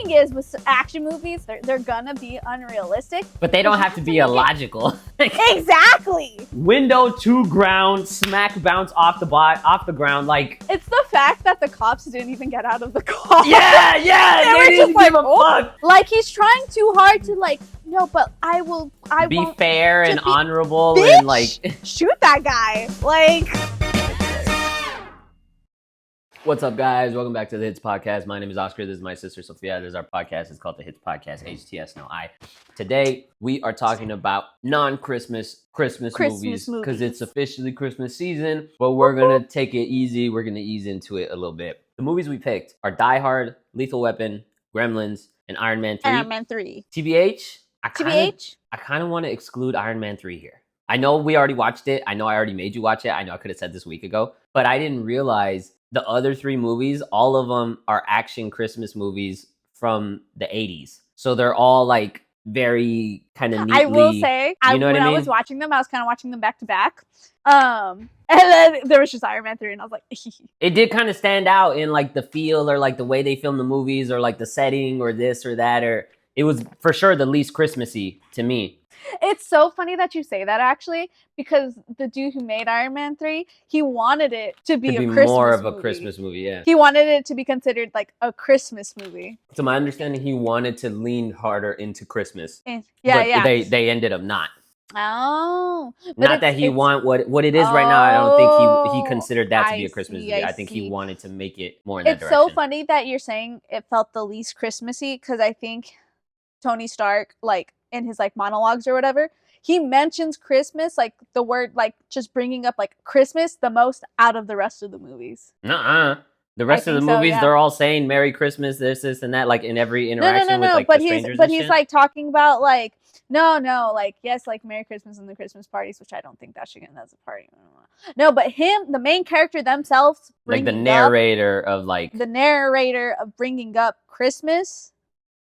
thing is, with action movies, they're gonna be unrealistic. But they don't have to be illogical. Exactly. Window to ground, smack bounce off the ground, like. It's the fact that the cops didn't even get out of the car. Yeah, They were didn't just like, give a fuck. Like he's trying too hard to like, no, but I Be won't fair and be- honorable Bitch, and like. shoot that guy. Like. What's up, guys? Welcome back to the Hits Podcast. My name is Oscar. This is my sister Sophia. This is our podcast. It's called the Hits Podcast. HTS, no I. Today we are talking about non-Christmas Christmas movies because it's officially Christmas season. But we're gonna take it easy. We're gonna ease into it a little bit. The movies we picked are Die Hard, Lethal Weapon, Gremlins, and Iron Man 3. Iron Man 3. TBH. I kind of want to exclude Iron Man 3 here. I know we already watched it. I know I already made you watch it. I know I could have said this a week ago, but I didn't realize the other three movies, all of them are action Christmas movies from the 80s. So they're all like very kind of neatly. I will say, when I was watching them, I was kind of watching them back to back. And then there was just Iron Man 3 and I was like, it did kind of stand out in like the feel or like the way they film the movies or like the setting or this or that, or it was for sure the least Christmassy to me. It's so funny that you say that, actually, because the dude who made Iron Man 3, he wanted it to be a Christmas more of a movie. Christmas movie, yeah. He wanted it to be considered like a Christmas movie. To my understanding, he wanted to lean harder into Christmas. Yeah, but yeah. They ended up not. Oh. Not that he want what it is right now. I don't think he considered that to be a Christmas movie. I think he wanted to make it more in that direction. It's so funny that you're saying it felt the least Christmassy, because I think Tony Stark, like, in his like monologues or whatever, he mentions Christmas, like the word, like just bringing up like Christmas the most out of the rest of the movies. The rest of the movies, they're all saying Merry Christmas, this and that, like in every interaction with like the strangers. But he's like talking about like no, like yes, like Merry Christmas and the Christmas parties, which I don't think that should get as a party. No, but him, the main character themselves, like the narrator of bringing up Christmas.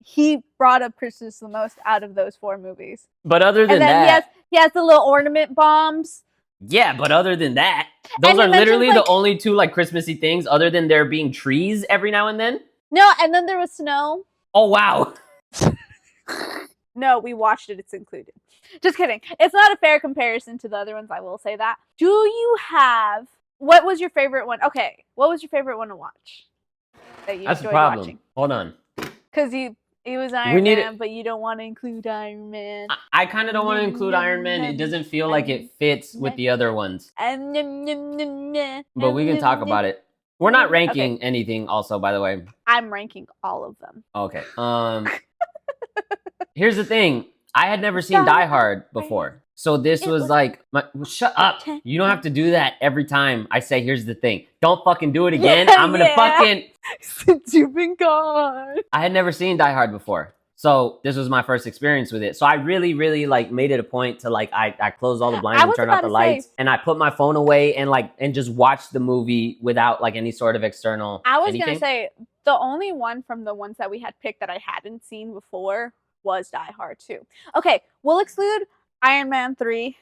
He brought up Christmas the most out of those four movies. But other than that, he has the little ornament bombs. Yeah, but other than that, those are literally the only two like Christmassy things, other than there being trees every now and then. No, and then there was snow. Oh wow. No, we watched it. It's included. Just kidding. It's not a fair comparison to the other ones. I will say that. Do you have? What was your favorite one? Okay, what was your favorite one to watch? That's the problem. Watching? Hold on. Because It was Iron Man, but you don't want to include Iron Man. I kind of don't want to include Iron Man. It doesn't feel like it fits with the other ones. But we can talk about it. We're not ranking anything also, by the way. I'm ranking all of them. Okay. Here's the thing. I had never seen Die Hard before. So this was like, shut up. You don't have to do that every time I say, here's the thing. Don't fucking do it again. I'm going to fucking... Since you've been gone. I had never seen Die Hard before. So this was my first experience with it. So I really, really like made it a point to like, I closed all the blinds and turned off the lights. And I put my phone away and just watched the movie without like any sort of external I was going to say, the only one from the ones that we had picked that I hadn't seen before was Die Hard 2. Okay, we'll exclude Iron Man 3.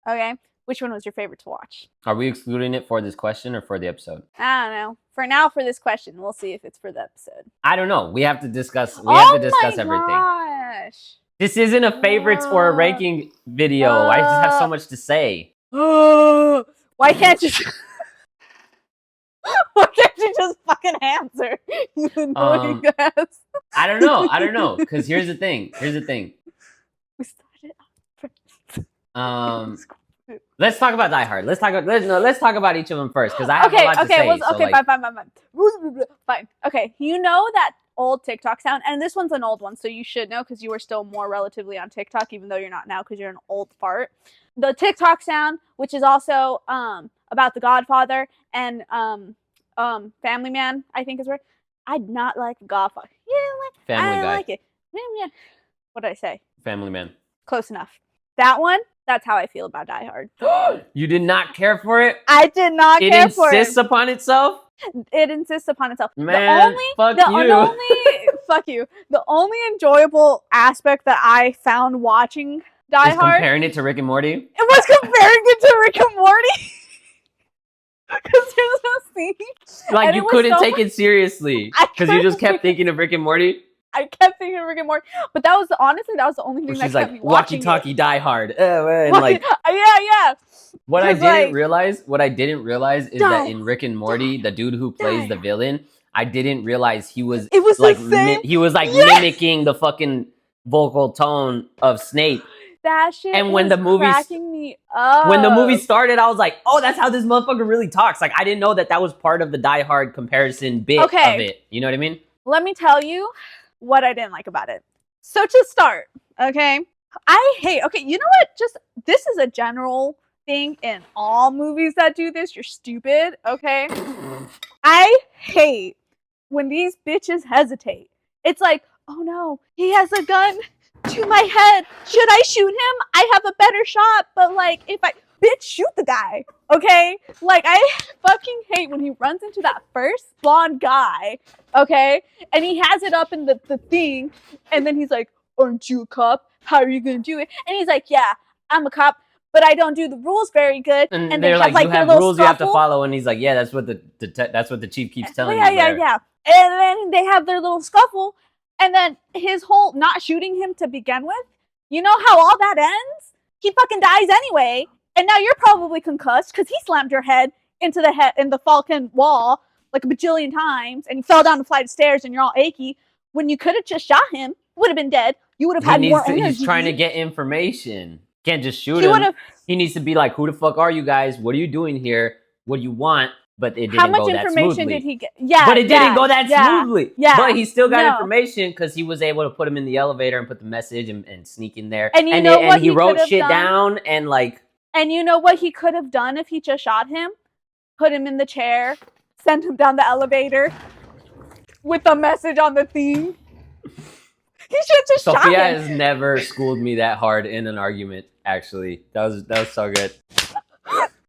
Okay. Which one was your favorite to watch? Are we excluding it for this question or for the episode? I don't know. For now, for this question, we'll see if it's for the episode. I don't know. We have to discuss. Everything. Gosh. This isn't a favorites or a ranking video. I just have so much to say. Why can't you? Why can't you just fucking answer? You annoying ass. I don't know. Because here's the thing. We started. Let's talk about Die Hard. Let's talk about each of them first, because I have a lot to say. Fine. Okay, you know that old TikTok sound, and this one's an old one, so you should know because you were still more relatively on TikTok, even though you're not now because you're an old fart. The TikTok sound, which is also about The Godfather and Family Man, I think is where I'd not like The Godfather. Family Guy. I like it. Yeah. What did I say? Family Man. Close enough. That one. That's how I feel about Die Hard. You did not care for it? I did not care for it. It insists upon itself? It insists upon itself. Man, fuck you. The only enjoyable aspect that I found watching Die Hard... comparing it to Rick and Morty? It was comparing it to Rick and Morty? Because there's a scene. Like, and you it was couldn't so take it seriously I because you just couldn't kept thinking of Rick and Morty. I kept thinking of Rick and Morty, but that was honestly the only thing Where that she's kept like, me watching walkie-talkie, it. Die Hard. And like, Yeah. what I 'Cause, didn't like, realize, is that no, in Rick and Morty, die, the dude who plays die. the villain, I didn't realize he was It was like the same. he was like Yes! mimicking the fucking vocal tone of Snape. That shit And when was the movie cracking me up. when the movie started, I was like, oh, that's how this motherfucker really talks. Like, I didn't know that was part of the Die Hard comparison bit of it. You know what I mean? Let me tell you what I didn't like about it. So to start, okay, you know what? Just, this is a general thing in all movies that do this. You're stupid, okay? I hate when these bitches hesitate. It's like, oh no, he has a gun to my head. Should I shoot him? I have a better shot, but like, bitch, shoot the guy, okay? Like, I fucking hate when he runs into that first blonde guy, okay? And he has it up in the thing, and then he's like, aren't you a cop? How are you gonna do it? And he's like, yeah, I'm a cop, but I don't do the rules very good. And they're like, you have rules you have to follow. And he's like, yeah, that's what the chief keeps telling you. Yeah. And then they have their little scuffle, and then his whole not shooting him to begin with, you know how all that ends? He fucking dies anyway, and now you're probably concussed because he slammed your head in the Falcon wall like a bajillion times, and you fell down a flight of stairs, and you're all achy. When you could have just shot him, would have been dead. You would have had more energy. He's trying to get information. Can't just shoot him. He needs to be like, who the fuck are you guys? What are you doing here? What do you want? But it didn't go that smoothly. How much information did he get? Yeah, but it didn't go that smoothly. Yeah, but he still got information because he was able to put him in the elevator and put the message and sneak in there. And he wrote shit down and like. And you know what he could have done if he just shot him? Put him in the chair, sent him down the elevator with the message on the thing. He should have just shot him. Sophia has never schooled me that hard in an argument. Actually, that was so good.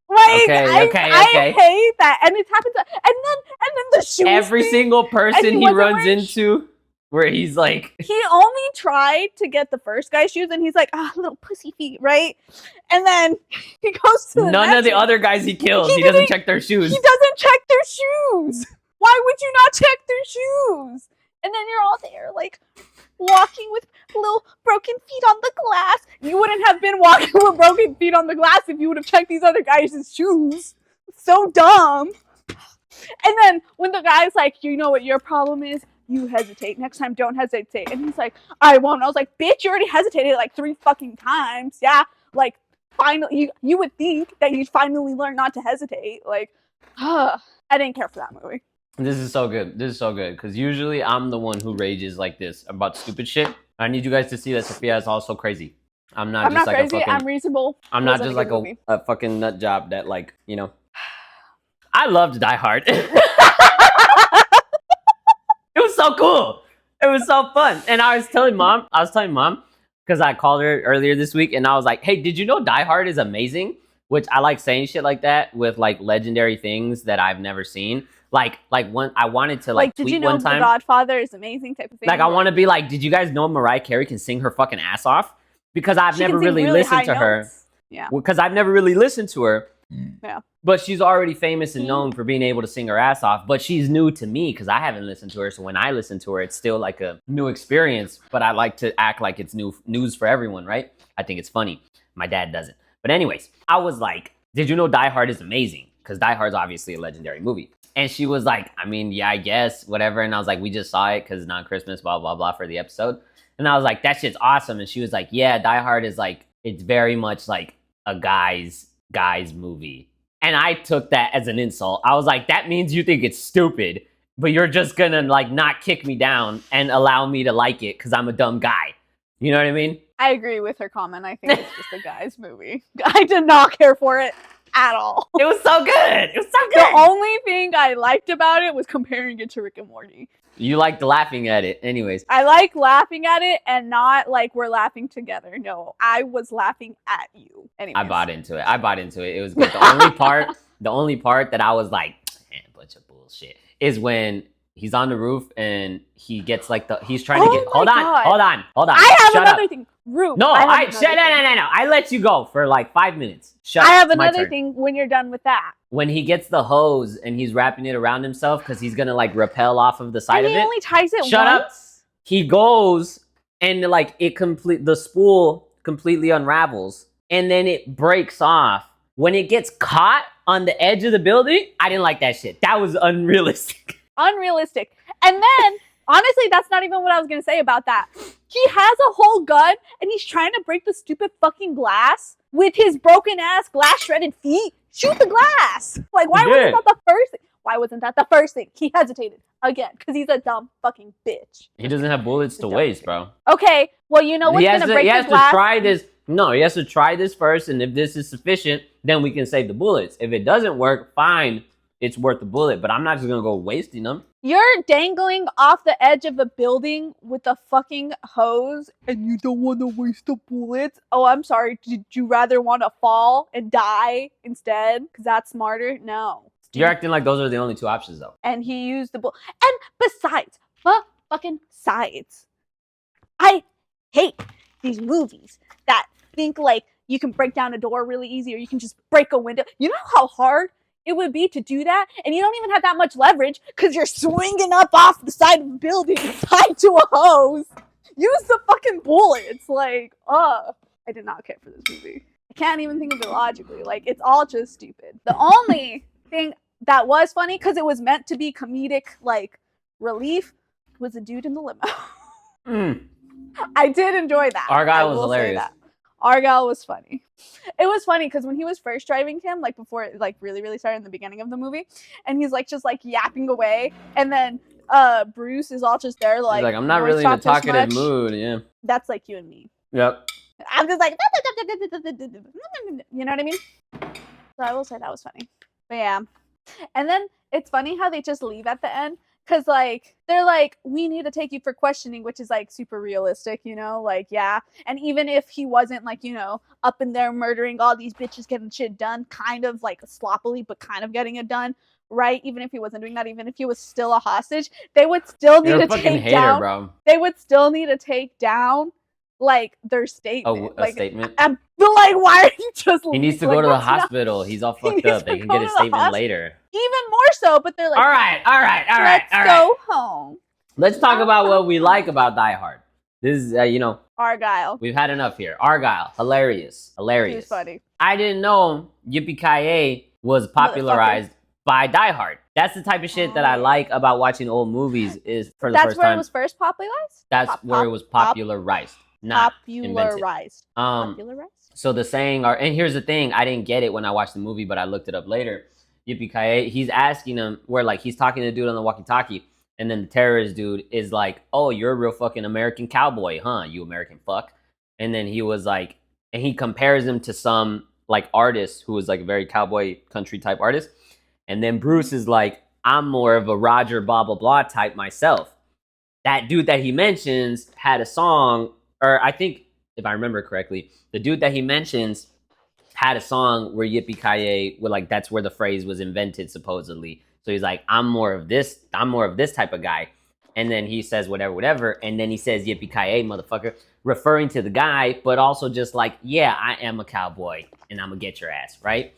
Like, I hate that, and it happens. And then the shoes. Every single person he runs into, where he's like, he only tried to get the first guy's shoes, and he's like, little pussy feet, right? And then he goes to none of the other guys he kills. He doesn't check their shoes. He doesn't check their shoes. Why would you not check their shoes? And then you're all there, like, walking with little broken feet on the glass. You wouldn't have been walking with broken feet on the glass if you would have checked these other guys' shoes. So dumb. And then when the guy's like, you know what your problem is? You hesitate. Next time, don't hesitate. And he's like, I won't. I was like, bitch, you already hesitated like 3 fucking times. Yeah, like, finally, you would think that you'd finally learn not to hesitate. Like, I didn't care for that movie. This is so good. Because usually I'm the one who rages like this about stupid shit. I need you guys to see that Sophia is also crazy. I'm not crazy. I'm reasonable. I'm not just like a fucking nut job that, like, you know. I loved Die Hard. It was so cool. It was so fun. And I was telling mom, because I called her earlier this week, and I was like, hey, did you know Die Hard is amazing? Which I like saying shit like that with like legendary things that I've never seen. Like when I wanted to like tweet did you know one time, The Godfather is amazing type of thing? Like, I want to be like, did you guys know Mariah Carey can sing her fucking ass off? Because I've never really listened to her. Yeah. Because I've never really listened to her. Yeah. But she's already famous and known for being able to sing her ass off. But she's new to me because I haven't listened to her. So when I listen to her, it's still like a new experience. But I like to act like it's news for everyone, right? I think it's funny. My dad doesn't. But anyways, I was like, did you know Die Hard is amazing? Because Die Hard's obviously a legendary movie. And she was like, I mean, yeah, I guess, whatever. And I was like, we just saw it because it's not Christmas, blah, blah, blah, for the episode. And I was like, that shit's awesome. And she was like, yeah, Die Hard is like, it's very much like a guy's movie. And I took that as an insult. I was like, that means you think it's stupid, but you're just gonna like not kick me down and allow me to like it because I'm a dumb guy. You know what I mean? I agree with her comment. I think it's just a guy's movie. I did not care for it at all. It was so good. The only thing I liked about it was comparing it to Rick and Morty. You liked laughing at it. Anyways. I like laughing at it and not like we're laughing together. No, I was laughing at you. Anyways. I bought into it. It was good. The only part that I was like, man, bunch of bullshit, is when He's on the roof and he gets like he's trying to get. Oh Hold my on, God. hold on, hold on. I have Shut another up. thing. Roof. No, I have no. another thing. I let you go for like 5 minutes. Shut up. I have It's my another turn. thing when you're done with that. When he gets the hose and he's wrapping it around himself because he's gonna like rappel off of the side And of he it. only ties it Shut up. once. He goes and like the spool completely unravels and then it breaks off. When it gets caught on the edge of the building, I didn't like that shit. That was unrealistic. Unrealistic. And then, honestly, that's not even what I was going to say about that. He has a whole gun and he's trying to break the stupid fucking glass with his broken ass glass shredded feet. Shoot the glass. Like, why wasn't that the first thing? Why wasn't that the first thing? He hesitated again because he's a dumb fucking bitch. He doesn't have bullets to waste, bro. Okay, well, you know what's going to break the glass? He has to try this. No, he has to try this first, and if this is sufficient, then we can save the bullets. If it doesn't work, fine, it's worth the bullet, but I'm not just going to go wasting them. You're dangling off the edge of a building with a fucking hose, and you don't want to waste the bullets? Oh, I'm sorry. Did you rather want to fall and die instead? Because that's smarter? No. You're acting like those are the only two options, though. And he used the bullet. And besides, fucking sides, I hate these movies that think like you can break down a door really easy or you can just break a window. You know how hard it would be to do that? And you don't even have that much leverage because you're swinging up off the side of a building tied to a hose. Use the fucking bullets. Like, I did not care for this movie. I can't even think of it logically. Like, it's all just stupid. The only thing that was funny, because it was meant to be comedic, like, relief, was a dude in the limo. I did enjoy that. Argyle was hilarious. Argyle was funny. It was funny because when he was first driving him, like before it like really started in the beginning of the movie, and he's like just like yapping away, and then Bruce is all just there like, he's like, I'm not really in a talkative mood. Yeah, that's like you and me. Yep. I'm just like, you know what I mean? So I will say that was funny. But yeah, and then it's funny how they just leave at the end. Because, like, they're like, we need to take you for questioning, which is, like, super realistic, you know? Like, yeah. And even if he wasn't, like, you know, up in there murdering all these bitches, getting shit done, kind of, like, sloppily, but kind of getting it done, right? Even if he wasn't doing that, even if he was still a hostage, they would still need to take down... Bro. They would still need to take down, like, their statement. A statement? But, like, why are you just... He needs to go to the hospital. He's all fucked up. They can get his statement later. Even more so, but they're like... All right. Let's go home. Let's talk about what we like about Die Hard. This is, you know... Argyle. We've had enough here. Argyle. Hilarious. He was funny. I didn't know Yippee-Ki-Yay was popularized by Die Hard. That's the type of shit that I like about watching old movies is for the first time. That's where it was first popularized? That's where it was popularized. Not popularized. Popularized? So the saying, and here's the thing, I didn't get it when I watched the movie, but I looked it up later. Yippee-Ki-Yay, he's asking him, where like he's talking to the dude on the walkie-talkie, and then the terrorist dude is like, oh, you're a real fucking American cowboy, huh, you American fuck. And then he was like, and he compares him to some like artist who was like a very cowboy country type artist. And then Bruce is like, I'm more of a Roger blah blah blah type myself. That dude that he mentions had a song, or I think if I remember correctly, the dude that he mentions had a song where Yippee-Ki-Yay, where like that's where the phrase was invented supposedly. So he's like, I'm more of this type of guy. And then he says whatever, and then he says Yippee-Ki-Yay, motherfucker, referring to the guy, but also just like, yeah, I am a cowboy, and I'm gonna get your ass, right?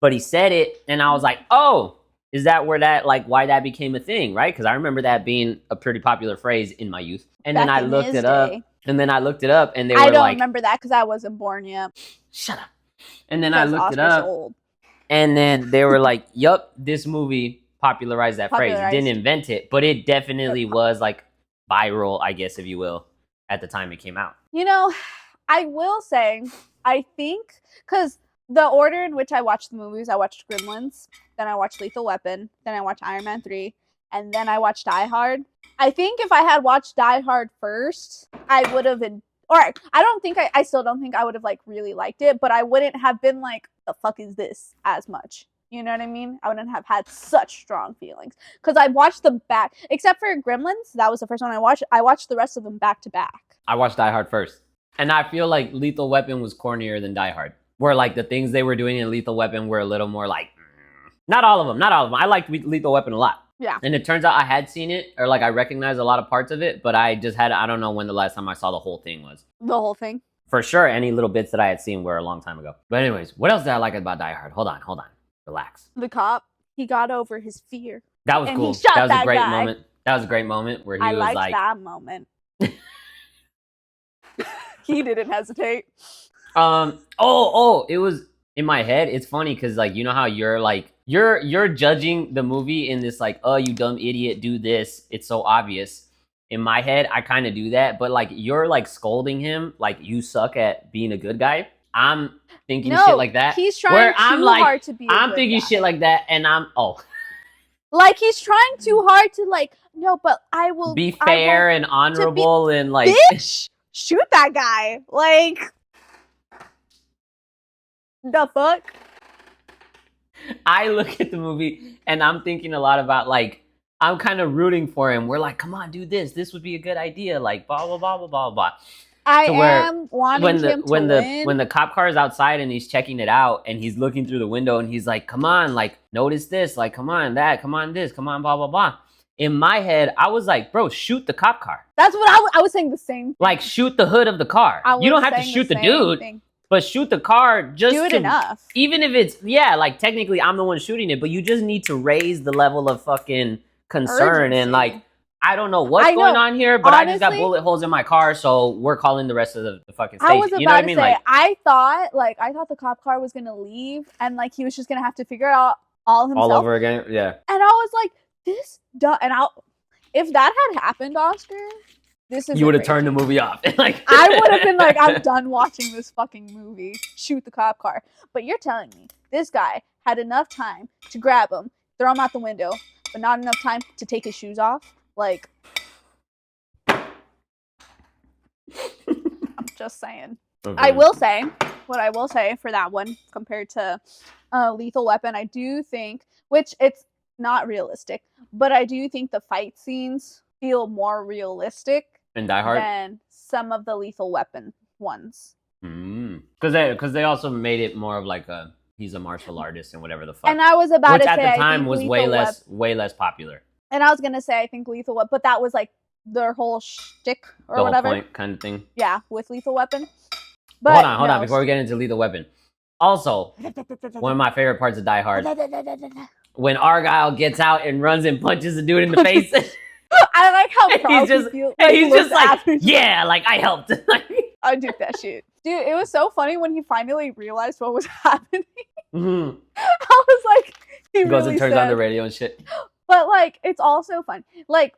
But he said it, and I was like, oh, is that where that, like, why that became a thing, right? Because I remember that being a pretty popular phrase in my youth. And then I looked it up, and they were like... I don't remember that because I wasn't born yet. Shut up. And then I looked it up, and then they were like, yup, this movie popularized that phrase. It didn't invent it, but it definitely was, like, viral, I guess, if you will, at the time it came out. You know, I will say, I think, because... the order in which I watched the movies, I watched Gremlins, then I watched Lethal Weapon, then I watched Iron Man 3, and then I watched Die Hard. I think if I had watched Die Hard first, I would have been... Alright, I still don't think I would have, like, really liked it, but I wouldn't have been like, the fuck is this, as much. You know what I mean? I wouldn't have had such strong feelings. Because I watched them back. Except for Gremlins, that was the first one I watched. I watched the rest of them back to back. I watched Die Hard first. And I feel like Lethal Weapon was cornier than Die Hard. Where, like, the things they were doing in Lethal Weapon were a little more, like... Not all of them. I liked Lethal Weapon a lot. Yeah. And it turns out I had seen it, or like I recognized a lot of parts of it, but I don't know when the last time I saw the whole thing was. The whole thing. For sure, any little bits that I had seen were a long time ago. But anyways, what else did I like about Die Hard? Hold on. Relax. The cop, he got over his fear. That was And cool. he shot That was a that great guy. moment. That was a great moment where he I was liked like, that moment. He didn't hesitate. it was in my head. It's funny because like you know how you're like you're judging the movie in this like, oh, you dumb idiot, do this. It's so obvious. In my head, I kind of do that, but like you're like scolding him, like you suck at being a good guy. I'm thinking shit like that. He's trying hard to be a I'm good thinking guy. shit like that, and like he's trying too hard to like, no, but I will be fair and honorable and like, bitch, shoot that guy. Like, the fuck? I look at the movie and I'm thinking a lot about like, I'm kind of rooting for him. We're like, come on, do this. This would be a good idea. Like, blah, blah, blah, blah, blah, blah. I am wanting him to win. When the cop car is outside and he's checking it out and he's looking through the window and he's like, come on, like, notice this. Like, come on, that. Come on, this. Come on, blah, blah, blah. In my head, I was like, bro, shoot the cop car. That's what I was saying the same thing. Like, shoot the hood of the car. You don't have to shoot the dude. But shoot the car just do it enough. Even if it's, like technically I'm the one shooting it, but you just need to raise the level of fucking concern. And like, I don't know what's going on here, but honestly, I just got bullet holes in my car, so we're calling the rest of the fucking station. I was about to say, like, I thought the cop car was gonna leave and like he was just gonna have to figure it out all himself. All over again, yeah. And I was like, if that had happened, Oscar, you would have turned the movie off. Like I would have been like, I'm done watching this fucking movie. Shoot the cop car. But you're telling me this guy had enough time to grab him, throw him out the window, but not enough time to take his shoes off? Like, I'm just saying. Okay. I will say for that one compared to Lethal Weapon, I do think, which it's not realistic, but I do think the fight scenes feel more realistic in Die Hard than some of the Lethal Weapon ones. Because they also made it more of like he's a martial artist and whatever the fuck. And I was about to say, which at the time was way less popular. And I was gonna say, I think Lethal Weapon, but that was like their whole shtick or whatever. The whole point kind of thing. Yeah, with Lethal Weapon. But hold on, before we get into Lethal Weapon. Also, one of my favorite parts of Die Hard, when Argyle gets out and runs and punches the dude in the face. I like how proud he's just like, yeah, like I helped. I do that shit. Dude, it was so funny when he finally realized what was happening. Mm-hmm. I was like, he goes and turns on the radio and shit. But like, it's also fun. Like,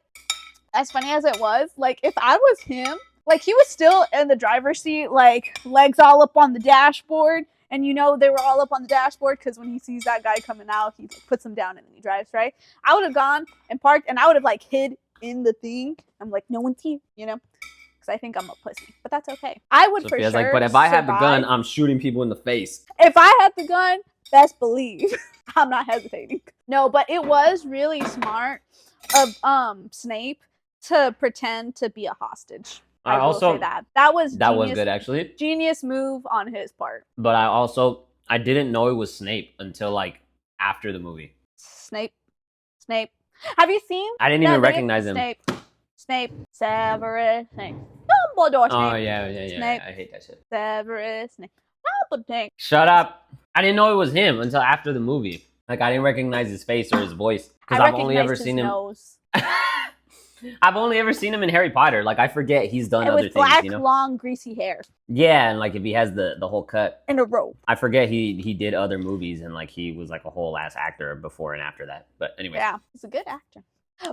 as funny as it was, like if I was him, like he was still in the driver's seat, like legs all up on the dashboard. And you know, they were all up on the dashboard because when he sees that guy coming out, he puts him down and then he drives, right? I would have gone and parked and I would have like hid in the thing. I'm like, no one's here, you know? Because I think I'm a pussy, but that's okay. I would for sure. Like, but if I had the gun, I'm shooting people in the face. If I had the gun, best believe I'm not hesitating. No, but it was really smart of Snape to pretend to be a hostage. I will say that was good actually. Genius move on his part. But I didn't know it was Snape until like after the movie. Snape. Have you seen? I didn't even recognize him. Snape. Severus Snape. Dumbledore Snape. Oh yeah. Snape. I hate that shit. Severus Snape. Dumbledore. Shut up! I didn't know it was him until after the movie. Like I didn't recognize his face or his voice because I've only ever seen him. Nose. I've only ever seen him in Harry Potter. Like I forget he's done other things. With black, long, greasy hair. Yeah, and like if he has the whole cut in a row. I forget he did other movies and like he was like a whole ass actor before and after that. But anyway, yeah, he's a good actor.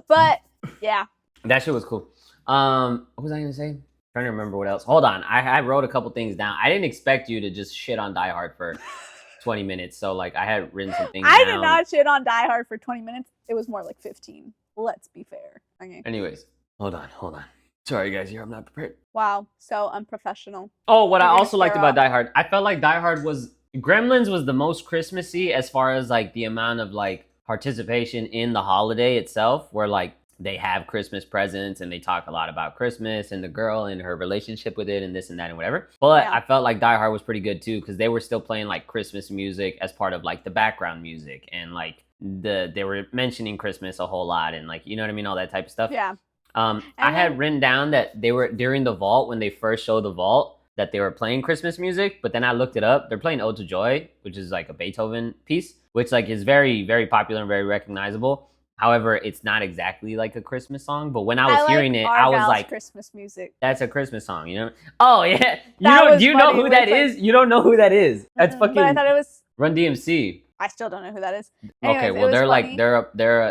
But yeah, that shit was cool. What was I gonna say? I'm trying to remember what else. Hold on, I wrote a couple things down. I didn't expect you to just shit on Die Hard for 20 minutes. So like I had written some things. I did not shit on Die Hard for 20 minutes. It was more like 15. Let's be fair. Okay. Anyways, hold on. Sorry, guys, here I'm not prepared. Wow, so unprofessional. Oh, what I also liked about Die Hard, I felt like Die Hard Gremlins was the most Christmassy as far as like the amount of like participation in the holiday itself, where like they have Christmas presents and they talk a lot about Christmas and the girl and her relationship with it and this and that and whatever. But yeah. I felt like Die Hard was pretty good too because they were still playing like Christmas music as part of like the background music and like they were mentioning Christmas a whole lot, and like, you know what I mean, all that type of stuff. Yeah. I had written down that they were during the vault, when they first showed the vault, that they were playing Christmas music, but then I looked it up. They're playing Ode to Joy, which is like a Beethoven piece, which like is very, very popular and very recognizable. However, it's not exactly like a Christmas song, but when I was hearing it, I was like, Christmas music. That's a Christmas song, you know? Oh yeah. Do you know who that is? You don't know who that is. That's fucking But I thought it was Run DMC. I still don't know who that is. Anyways, okay, well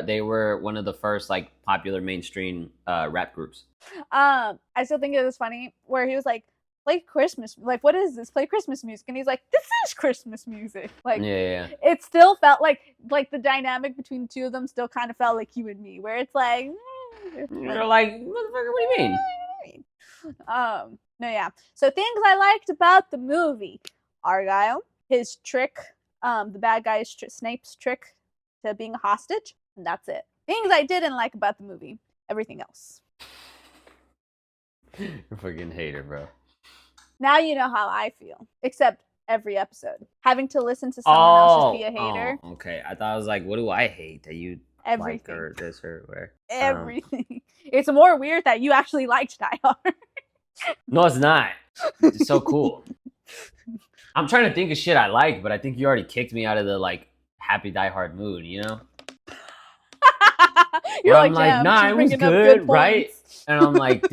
they were one of the first like popular mainstream rap groups. I still think it was funny where he was like, play Christmas, like, what is this? Play Christmas music. And he's like, this is Christmas music. Like, yeah. It still felt like the dynamic between the two of them still kind of felt like you and me, where it's like, you're like, motherfucker, what do you mean? No, yeah. So things I liked about the movie: Argyle, his trick, the bad guy's Snape's trick to being a hostage, and that's it. Things I didn't like about the movie: everything else. You're a fucking hater, bro. Now you know how I feel, except every episode. Having to listen to someone else just be a hater. Oh, okay. I thought I was like, what do I hate that you like or this or where? Everything. It's more weird that you actually liked Die Hard. No, it's not. It's so cool. I'm trying to think of shit I like, but I think you already kicked me out of the like happy Die Hard mood, you know? You're I'm like, nah, it was good, right? And I'm like,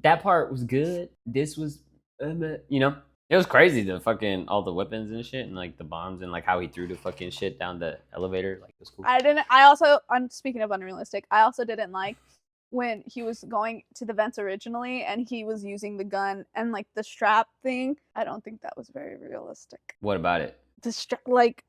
that part was good. This was, you know, it was crazy. The fucking all the weapons and shit, and like the bombs and like how he threw the fucking shit down the elevator. Like, it was cool. I also, speaking of unrealistic, I also didn't like when he was going to the vents originally and he was using the gun and like the strap thing. I don't think that was very realistic. What about it? The strap, like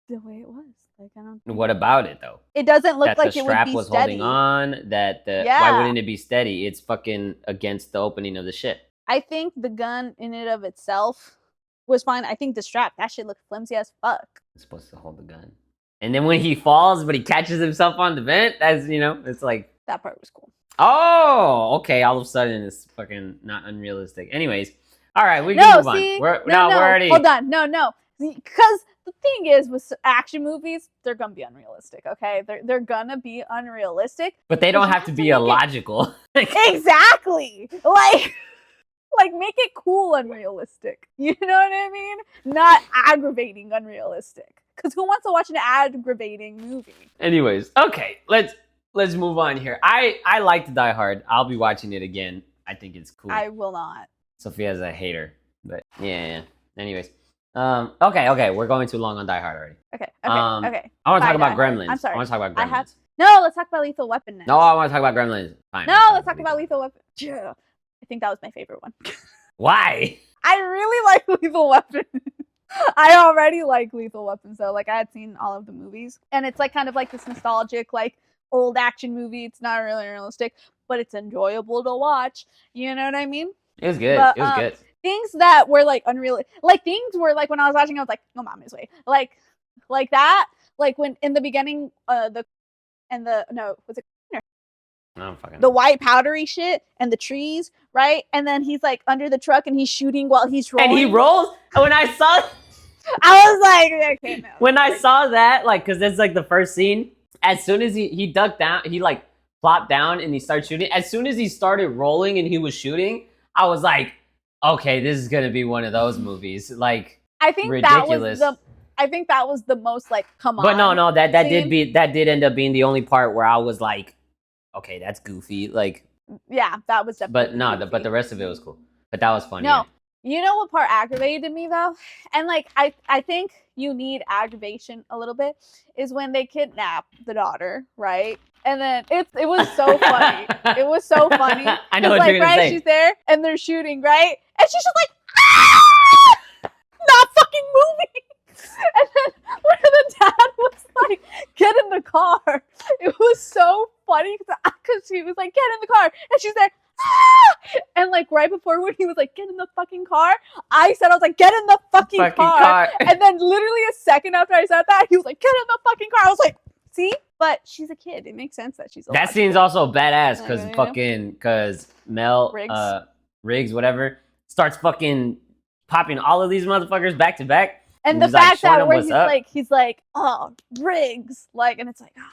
the way it was. Like, I don't. What about it though? It doesn't look like it would be steady. The strap was holding on. Why wouldn't it be steady? It's fucking against the opening of the ship. I think the gun in and of itself was fine. I think the strap, that shit looked flimsy as fuck. It's supposed to hold the gun. And then when he falls, but he catches himself on the vent, that's, you know, it's like... That part was cool. Oh, okay. All of a sudden, it's fucking not unrealistic. Anyways, all right, we can move on. We're already... Hold on. No. Because the thing is, with action movies, they're gonna be unrealistic, okay? They're gonna be unrealistic. But they don't have to be illogical. Exactly! Like, make it cool unrealistic. You know what I mean? Not aggravating unrealistic. Because who wants to watch an aggravating movie? Anyways, okay, let's move on here. I liked Die Hard. I'll be watching it again. I think it's cool. I will not. Sophia's a hater. But, yeah. Anyways. Okay, we're going too long on Die Hard already. Okay. I want to talk about Gremlins. I'm sorry. I want to talk about Gremlins. No, let's talk about Lethal Weapon next. No, I want to talk about Gremlins. Fine. No, let's talk about Lethal Weapon. Yeah. I think that was my favorite one. Why? I really like Lethal Weapon. I already like Lethal Weapon, so like I had seen all of the movies, and it's like kind of like this nostalgic, like old action movie. It's not really realistic, but it's enjoyable to watch. You know what I mean? It was good. It was good. Things that were like unreal, like things were like when I was watching, I was like, "No, mom, his way." Like that. Like when in the beginning, the white powdery shit and the trees, right? And then he's like under the truck and he's shooting while he's rolling. And he rolls. When I saw, I was like, okay, no. When I saw that, like, because that's like the first scene. As soon as he ducked down, he like plopped down and he started shooting. As soon as he started rolling and he was shooting, I was like, okay, this is gonna be one of those movies. Like, I think ridiculous. I think that was the most like, come on. But no, that did end up being the only part where I was like, okay, that's goofy. Like, yeah, that was definitely. But the rest of it was cool. But that was funny. No, you know what part aggravated me though, and like I think you need aggravation a little bit is when they kidnap the daughter, right? And then it was so funny. It was so funny. I know what you're gonna say. She's there and they're shooting, right? And she's just like, ah! Not fucking moving. And then when the dad was like, get in the car, it was so funny because he was like, get in the car, and she's like, ah! And like right before when he was like, get in the fucking car, I was like, get in the fucking car. And then literally a second after I said that, he was like, get in the fucking car. I was like, see? But she's a kid. It makes sense that she's a That scene's also badass because Mel Riggs, whatever, starts fucking popping all of these motherfuckers back to back. And the he's, like, fact showing that him where what's he's up. like, oh, Riggs, like, and it's like, oh,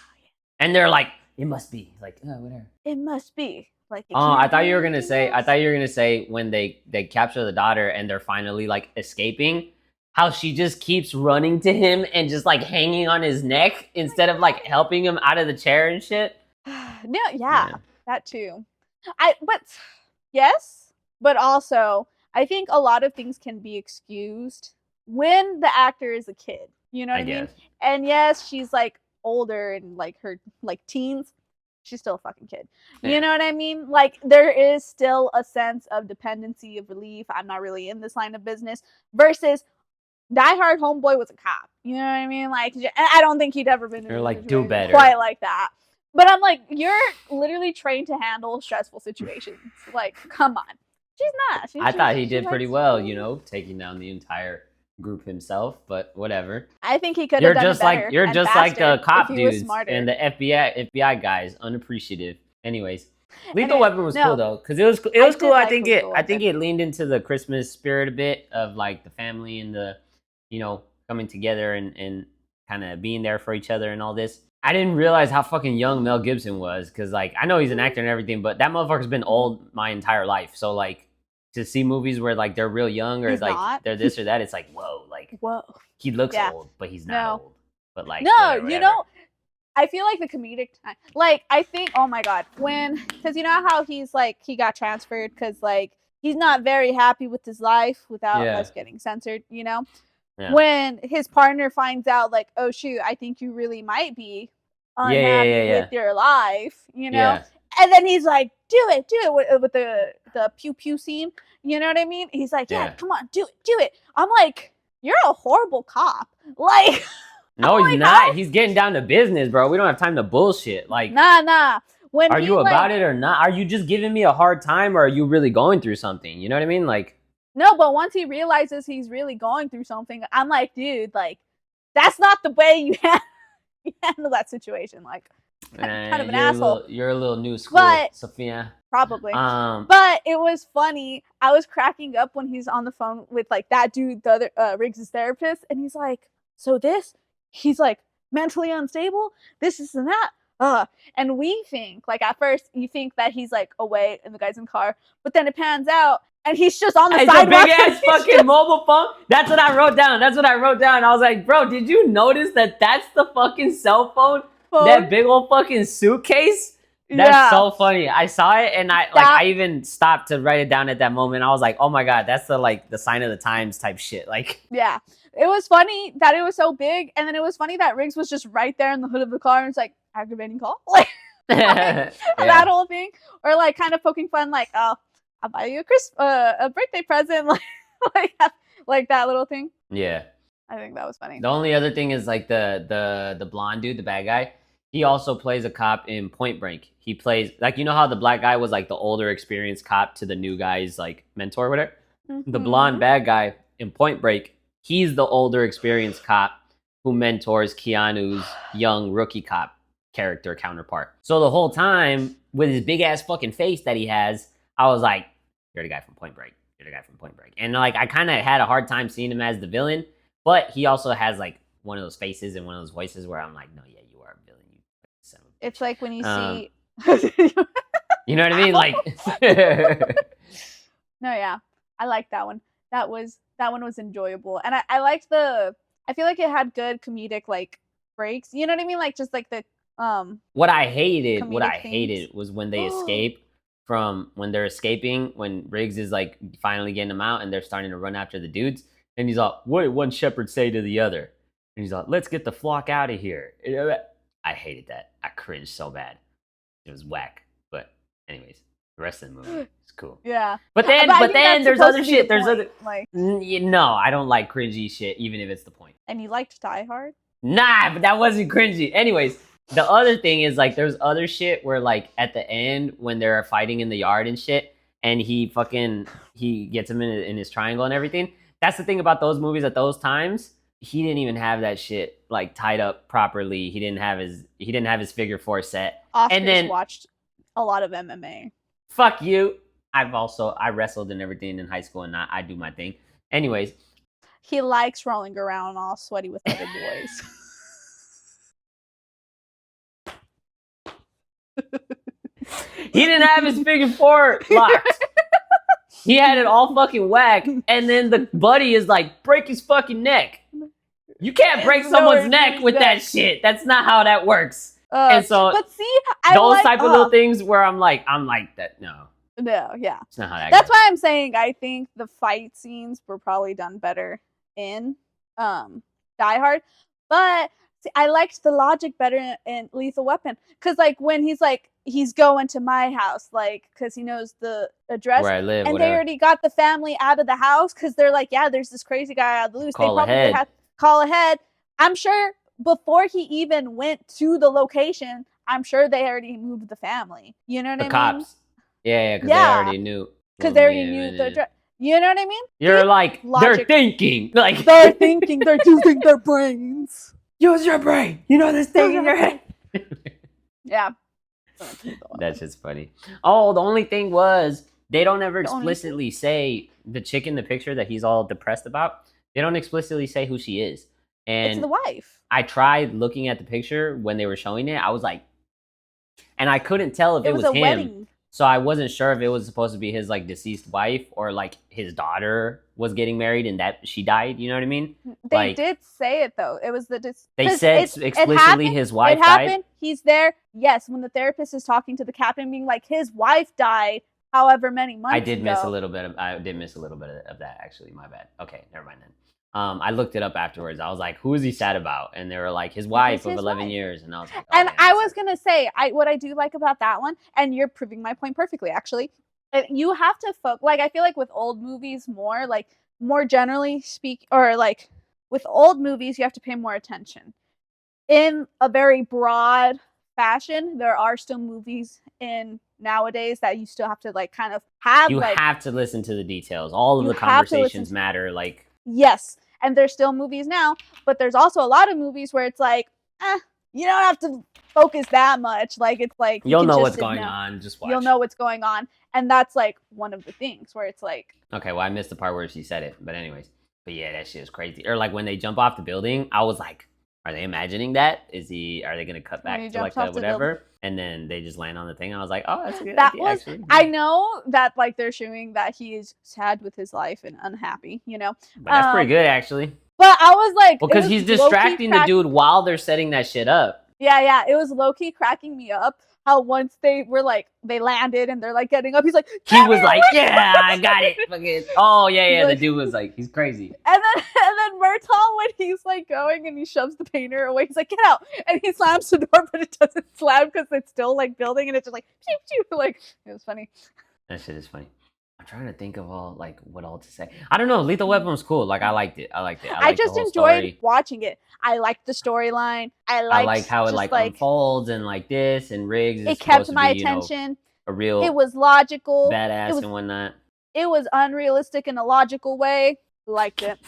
And they're like, it must be. Like, oh, whatever. it must be. Like, it Oh, can't I thought be you were gonna anything say. I else. thought you were gonna say when they capture the daughter and they're finally like escaping, how she just keeps running to him and just like hanging on his neck instead of like helping him out of the chair and shit. No, yeah, Man. that too. But yes, but also I think a lot of things can be excused when the actor is a kid. You know what I I mean? guess. And yes, she's like older and like her like teens. She's still a fucking kid. Yeah. You know what I mean? Like there is still a sense of dependency, of relief. I'm not really in this line of business. Versus Die Hard Homeboy was a cop. You know what I mean? Like I don't think he'd ever been in You're a like, do situation better. quite like that. But I'm like, you're literally trained to handle stressful situations. Like, come on. She's not. I thought he she did pretty likes- well, you know, taking down the entire group himself, but whatever. I think he could You're have done just it better. like you're and just like faster the cop if he was dudes smarter. and the FBI guys, unappreciative. Anyways, Lethal Anyway, Weapon was no. cool though, because it was I cool. did I like think Lethal I think Weapon. it leaned into the Christmas spirit a bit of like the family and the, you know, coming together and kind of being there for each other and all this. I didn't realize how fucking young Mel Gibson was, because like I know he's an actor and everything, but that motherfucker's been old my entire life. So like to see movies where like they're real young or He's like not. they're this or that, it's like whoa, like Whoa. he looks Yeah. old, but he's not No. old. But like No, whatever, you whatever. know, I feel like the comedic time, like I think, oh my god, because you know how he's like he got transferred because like he's not very happy with his life without Yeah. us getting censored, you know. Yeah. When his partner finds out, like, oh shoot, I think you really might be unhappy with your life, you know, Yeah. and then he's like, do it with the pew pew scene, you know what I mean? He's like, yeah, come on, do it. I'm like, you're a horrible cop, like. No, I'm he's like, not. how? He's getting down to business, bro. We don't have time to bullshit. Like, Nah. When are he, you about like, it or not? Are you just giving me a hard time, or are you really going through something? You know what I mean? Like, no, but once he realizes he's really going through something, I'm like, dude, like, that's not the way you handle that situation. Like, kind of an asshole. You're a little new school, But Sophia. probably. Um, But it was funny. I was cracking up when he's on the phone with like that dude, the other Riggs' therapist, and he's like, so he's like mentally unstable. This and that. And we think like at first you think that he's like away and the guy's in the car, but then it pans out and he's just on the it's a sidewalk. big ass fucking mobile phone. That's what I wrote down. I was like, bro, did you notice that that's the fucking cell phone? That big old fucking suitcase? That's so funny. I saw it and I even stopped to write it down at that moment. I was like, oh my god, that's the sign of the times type shit. Like, yeah. It was funny that it was so big, and then it was funny that Riggs was just right there in the hood of the car and it's like, activating call? Like, that whole thing. Or like kind of poking fun, like, oh, I'll buy you a birthday present, like that little thing. Yeah. I think that was funny. The only other thing is like the blonde dude, the bad guy. He also plays a cop in Point Break. He plays like, you know how the black guy was like the older, experienced cop to the new guy's like mentor or whatever. Mm-hmm. The blonde bad guy in Point Break, he's the older, experienced cop who mentors Keanu's young rookie cop character counterpart. So the whole time with his big ass fucking face that he has, I was like, you're the guy from Point Break. You're the guy from Point Break. And like I kind of had a hard time seeing him as the villain, but he also has like one of those faces and one of those voices where I'm like, no, yeah, you are a villain. You son of a bitch. It's like when you see. You know what I mean? Like, no, yeah, I like that one. That one was enjoyable, and I liked I feel like it had good comedic like breaks. You know what I mean? Like just like the What I hated themes. was when they escape from when they're escaping, when Riggs is like finally getting them out and they're starting to run after the dudes, and he's like, what did one shepherd say to the other? And he's like, let's get the flock out of here. I hated that. I cringed so bad. It was whack. But anyways, the rest of the movie is cool. Yeah. But then there's other shit. There's other like no, I don't like cringy shit, even if it's the point. And you liked Die Hard? Nah, but that wasn't cringy. Anyways, the other thing is like there's other shit where like at the end when they're fighting in the yard and shit, and he gets him in his triangle and everything. That's the thing about those movies at those times. He didn't even have that shit like tied up properly. He didn't have his figure four set. Oscar's and then watched a lot of MMA. Fuck you. I wrestled and everything in high school, and I do my thing. Anyways, He likes rolling around all sweaty with other boys. He didn't have his figure four locked. He had it all fucking whack, and then the buddy is like, break his fucking neck. You can't break someone's neck with that shit. That's not how that works. And so, but see, those type of little things where I'm like that. No, yeah, it's not how that. That's goes. why I'm saying I think the fight scenes were probably done better in Die Hard, but see, I liked the logic better in Lethal Weapon because like when he's going to my house, like because he knows the address where I live, and whatever. they already got the family out of the house because they're like, yeah, there's this crazy guy out of the loose. Call they probably ahead. had to call ahead. I'm sure before he even went to the location, I'm sure they already moved the family. You know what I mean? The cops. Yeah, because they already knew. Because they already knew the address. You know what I mean? You're like, logic. they're thinking. Like they're thinking, they're using their brains. Use your brain. You know this thing in your head. Yeah. That's just funny. Oh, the only thing was, they don't ever explicitly say the chick in the picture that he's all depressed about. They don't explicitly say who she is. And it's the wife. I tried looking at the picture when they were showing it. I was like, and I couldn't tell if it was a him. Wedding. So I wasn't sure if it was supposed to be his like deceased wife or like his daughter was getting married and that she died. You know what I mean? They did say it though. It was they said explicitly his wife died. He's there. Yes, when the therapist is talking to the captain, being like, his wife died. However many months. I did miss a little bit of that actually. My bad. Okay, never mind then. I looked it up afterwards. I was like, who is he sad about? And they were like, his wife of 11 years. And I was like, oh, and I was going to say, what I do like about that one, and you're proving my point perfectly, actually, you have to focus, like, I feel like with old movies more generally speak, or like with old movies, you have to pay more attention. In a very broad fashion, there are still movies in nowadays that you still have to like kind of have. You have to listen to the details. All of the conversations matter. Like, yes. And there's still movies now, but there's also a lot of movies where it's like, you don't have to focus that much. Like, it's like... You'll know what's going on. Just watch. You'll know what's going on. And that's, like, one of the things where it's like... Okay, well, I missed the part where she said it. But anyways. But yeah, that shit is crazy. Or, like, when they jump off the building, I was like, are they imagining that? Are they going to cut back to, like, the whatever? And then they just land on the thing. I was like, oh, that's a good idea, actually. I know that, like, they're showing that he is sad with his life and unhappy, you know? But that's pretty good, actually. But I was like... Well, because he's distracting the dude while they're setting that shit up. Yeah. It was low-key cracking me up how once they were, like, they landed and they're, like, getting up, he's like... He was like, yeah, I got it. Oh, yeah, the dude was like, he's crazy. And then Murtaugh, when he's, like, going and he shoves the painter away, he's like, get out! And he slams the door, but it doesn't slam because it's still, like, building, and it's just like, pew, pew. Like, it was funny. That shit is funny. I'm trying to think of what all to say. I don't know. Lethal Weapon was cool. Like, I liked it. I just enjoyed watching it. I liked the storyline. I liked how it like unfolds and like this and Riggs. It kept my attention. A real. It was logical. Badass and whatnot. It was unrealistic in a logical way. Liked it.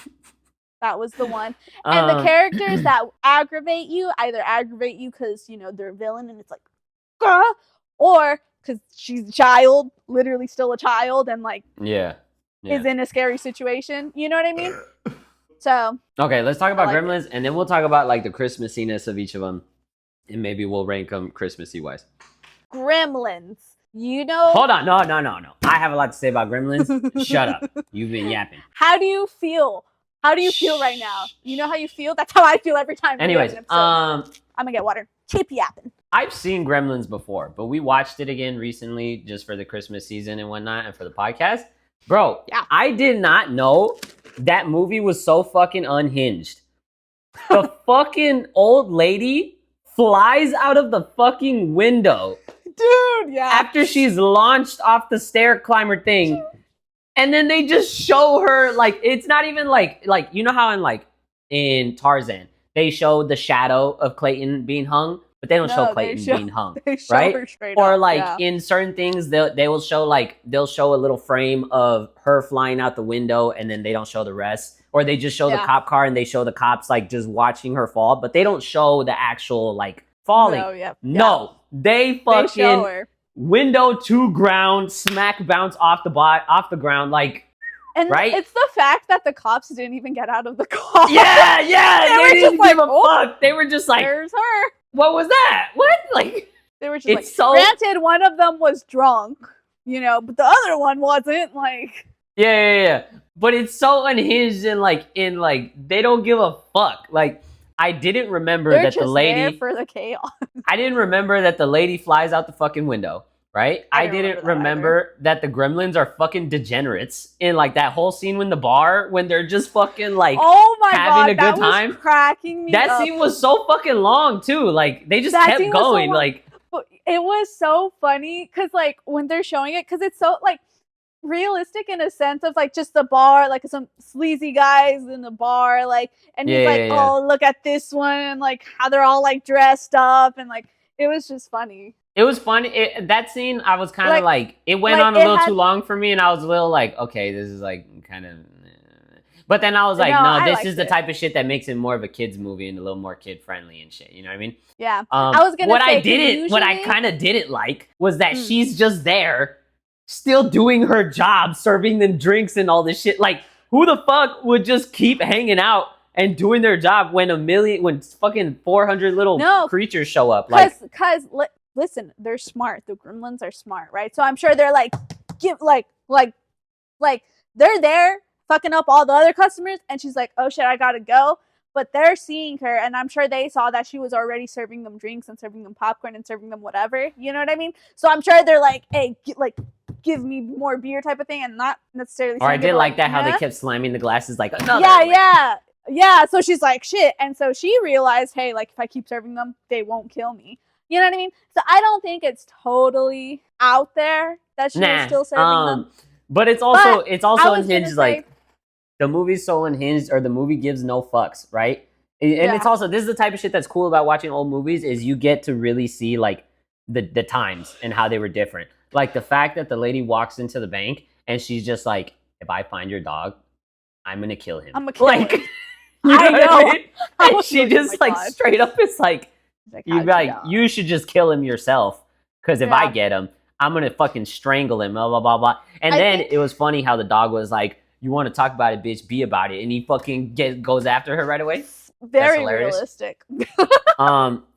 That was the one. And the characters that aggravate you either aggravate you because, you know, they're a villain and it's like, gah, or because she's a child, literally still a child, and like is in a scary situation. You know what I mean? So okay, let's talk about Gremlins, and then we'll talk about like the Christmassiness of each of them, and maybe we'll rank them Christmassy wise. Gremlins, you know. Hold on, no. I have a lot to say about Gremlins. Shut up. You've been yapping. How do you feel? How do you feel right now? You know how you feel? That's how I feel every time. Anyways, I'm gonna get water. Keep yapping. I've seen Gremlins before, but we watched it again recently just for the Christmas season and whatnot and for the podcast. Bro, I did not know that movie was so fucking unhinged. The fucking old lady flies out of the fucking window. Dude, yeah. After she's launched off the stair climber thing. And then they just show her, like, it's not even like, you know how in Tarzan, they show the shadow of Clayton being hung, but they don't show Clayton being hung, right? Or like in certain things, they will show they'll show a little frame of her flying out the window, and then they don't show the rest. Or they just show the cop car and they show the cops like just watching her fall, but they don't show the actual like falling. No, they fucking window to ground, smack bounce off the ground, like. And right? it's the fact that the cops didn't even get out of the car. Yeah, they didn't give a oh, fuck. They were just like, there's her. what was that? What? Like, they were just it's like, so. Granted, one of them was drunk, you know, but the other one wasn't. Like, Yeah. But it's so unhinged and like they don't give a fuck. Like, I didn't remember they're that just the lady. there for the chaos. I didn't remember that the lady flies out the fucking window. Right? I didn't remember that the Gremlins are fucking degenerates in like that whole scene in the bar when they're just fucking like oh my having God, a good time. Was cracking me that up. scene was so fucking long too. Like they just kept going. Like it was so funny because like when they're showing it, because it's so like realistic in a sense of like just the bar, like some sleazy guys in the bar, like, and he's like, oh, look at this one, and like how they're all like dressed up, and like it was just funny. It was funny. That scene, I was kind of like, it went on a little too long for me, and I was a little like, okay, this is like kind of. But then I was like, no, this is the type of shit that makes it more of a kids movie and a little more kid friendly and shit. You know what I mean? Yeah. I was gonna say what I kind of didn't like was that she's just there, still doing her job, serving them drinks and all this shit. Like, who the fuck would just keep hanging out and doing their job when when fucking 400 little creatures show up? Like, listen, they're smart. The Gremlins are smart, right? So I'm sure they're like, they're there fucking up all the other customers, and she's like, oh shit, I gotta go. But they're seeing her, and I'm sure they saw that she was already serving them drinks and serving them popcorn and serving them whatever. You know what I mean? So I'm sure they're like, hey, give me more beer type of thing, and not necessarily. Or I did like that how they kept slamming the glasses like another. Yeah. So she's like, shit, and so she realized, hey, like if I keep serving them, they won't kill me. You know what I mean? So I don't think it's totally out there that she was still serving them. But it's also unhinged. Like the movie's so unhinged, or the movie gives no fucks, right? And it's also, this is the type of shit that's cool about watching old movies, is you get to really see like the times and how they were different. Like the fact that the lady walks into the bank and she's just like, if I find your dog, I'm gonna kill him. I'm gonna kill him. I know. And she just like straight up is like, you should just kill him yourself, because if I get him, I'm gonna fucking strangle him, blah blah blah blah. And then it was funny how the dog was like, you want to talk about it, bitch, be about it, and he fucking goes after her right away. Very realistic.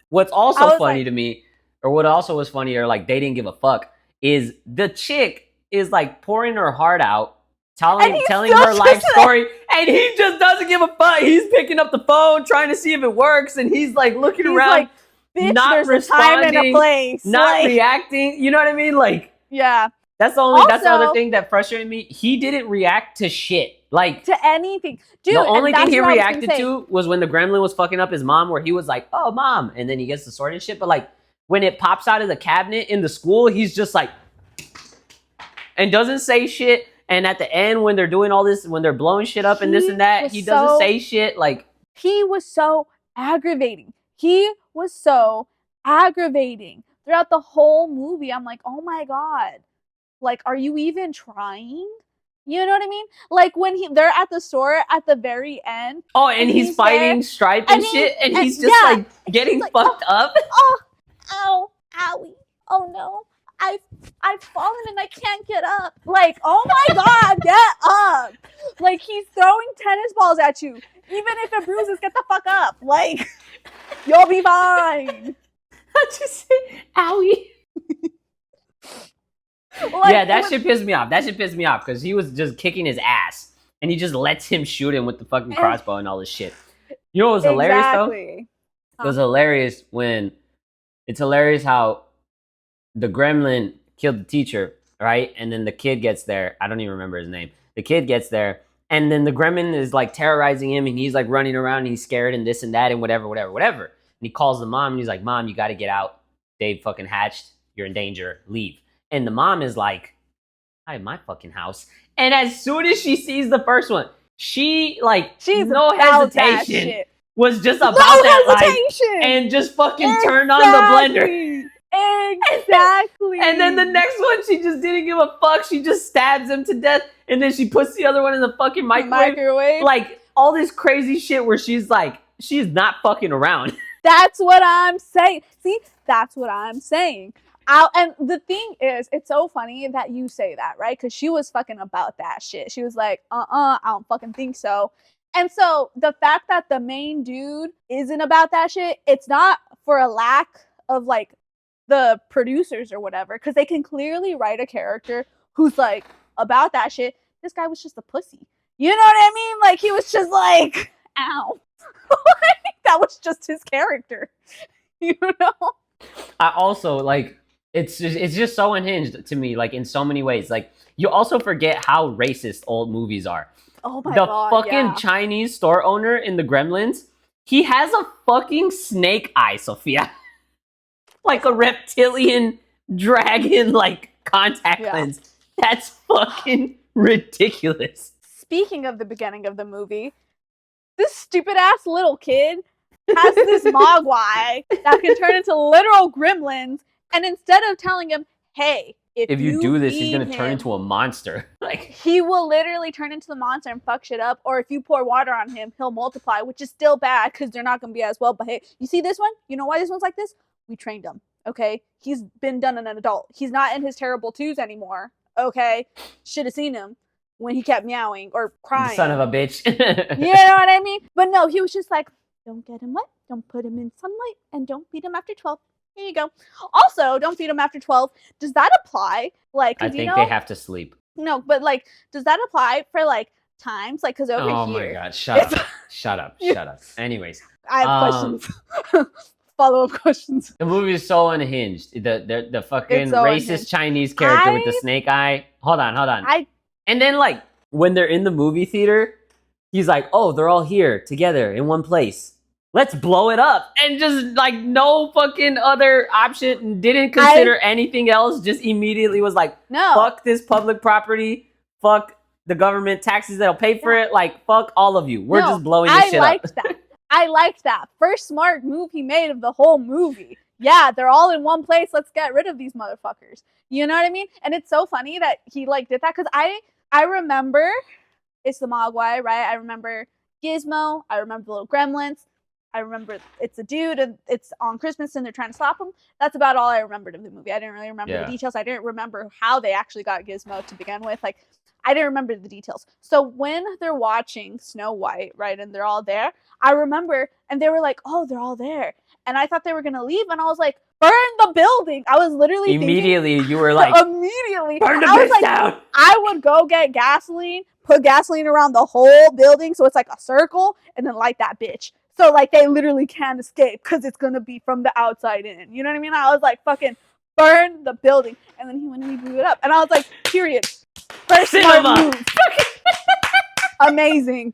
What's also funny to me, or what also was funny, or like they didn't give a fuck, is the chick is like pouring her heart out, telling her life story, and he just doesn't give a fuck. He's picking up the phone, trying to see if it works, and he's like looking around, like, bitch, not responding, a place. not reacting. You know what I mean? Like, yeah. That's the other thing that frustrated me. He didn't react to shit. Like, to anything. Dude, the only thing he reacted to was when the gremlin was fucking up his mom, where he was like, oh, mom. And then he gets the sword and shit. But like, when it pops out of the cabinet in the school, he's just like, and doesn't say shit. And at the end, when they're doing all this, when they're blowing shit up and this and that, he doesn't say shit. Like, he was so aggravating. Throughout the whole movie. I'm like, oh my God. Like, are you even trying? You know what I mean? Like when they're at the store at the very end. Oh, and he's fighting Stripe and shit, and he's just like getting fucked up. Oh, ow, owie. Oh no. I've fallen and I can't get up. Like, oh my God, get up. Like, he's throwing tennis balls at you. Even if it bruises, get the fuck up. Like, you'll be fine. I just say, owie. Like, yeah, that shit pissed me off. Because he was just kicking his ass, and he just lets him shoot him with the fucking crossbow and all this shit. You know what was hilarious though? It was hilarious it's hilarious how the gremlin killed the teacher, right? And then the kid gets there. I don't even remember his name. The kid gets there, and then the gremlin is like terrorizing him, and he's like running around, and he's scared and this and that and whatever. And he calls the mom, and he's like, Mom, you got to get out. Dave fucking hatched. You're in danger. Leave. And the mom is like, hi, my fucking house. And as soon as she sees the first one, she's no hesitation. Was just about that life. And just fucking turned on the blender. Exactly. And then the next one, she just didn't give a fuck. She just stabs him to death. And then she puts the other one in the fucking microwave. Like, all this crazy shit where she's like, she's not fucking around. That's what I'm saying. See, that's what I'm saying. And the thing is, it's so funny that you say that, right? Because she was fucking about that shit. She was like, I don't fucking think so. And so the fact that the main dude isn't about that shit, it's not for a lack of like the producers or whatever, because they can clearly write a character who's like about that shit. This guy was just a pussy. You know what I mean? Like, he was just like, ow. Like, that was just his character. You know? I also like it's just so unhinged to me, like in so many ways. Like you also forget how racist old movies are. Oh my the god. fucking Yeah. Chinese store owner in the Gremlins, he has a fucking snake eye, Sophia. Like a reptilian dragon like contact lens. That's fucking ridiculous. Speaking of the beginning of the movie, this stupid ass little kid has this mogwai that can turn into literal gremlins, and instead of telling him, hey, if you do this, he's gonna feed turn him, into a monster. Like he will literally turn into the monster and fuck shit up, or if you pour water on him, he'll multiply, which is still bad because they're not gonna be as well behaved. You see this one? You know why this one's like this? We trained him, okay? He's been done an adult. He's not in his terrible twos anymore, okay? Should have seen him when he kept meowing or crying. Son of a bitch. You know what I mean? But no, he was just like, don't get him wet, don't put him in sunlight, and don't feed him after 12. Here you go. Also, don't feed him after 12. Does that apply? Like, I think they have to sleep. No, but like, does that apply for like times? Like, because over here. Oh my god, shut up. Shut up. Shut up. Anyways. I have questions. Follow-up questions. The movie is so unhinged. The fucking so racist unhinged. Chinese character with the snake eye. Hold on. And then like when they're in the movie theater, he's like, oh, they're all here together in one place. Let's blow it up. And just like no fucking other option. Didn't consider anything else. Just immediately was like, no, fuck this public property. Fuck the government taxes that'll pay for it. Like, fuck all of you. We're just blowing this shit up. I liked that. First smart move he made of the whole movie. Yeah, they're all in one place. Let's get rid of these motherfuckers. You know what I mean? And it's so funny that he like did that, because I remember it's the Mogwai, right? I remember Gizmo. I remember the little gremlins. I remember it's a dude and it's on Christmas and they're trying to stop him. That's about all I remembered of the movie. I didn't really remember the details. I didn't remember how they actually got Gizmo to begin with. Like, I didn't remember the details. So when they're watching Snow White, right, and they're all there, I remember, and they were like, oh, they're all there. And I thought they were going to leave, and I was like, burn the building. I was literally you were like, immediately. Burn the bitch down. I would go get gasoline, put gasoline around the whole building so it's like a circle, and then light that bitch. So, like, they literally can't escape because it's going to be from the outside in. You know what I mean? I was like, fucking burn the building. And then he went and he blew it up. And I was like, period. First smart move. Amazing.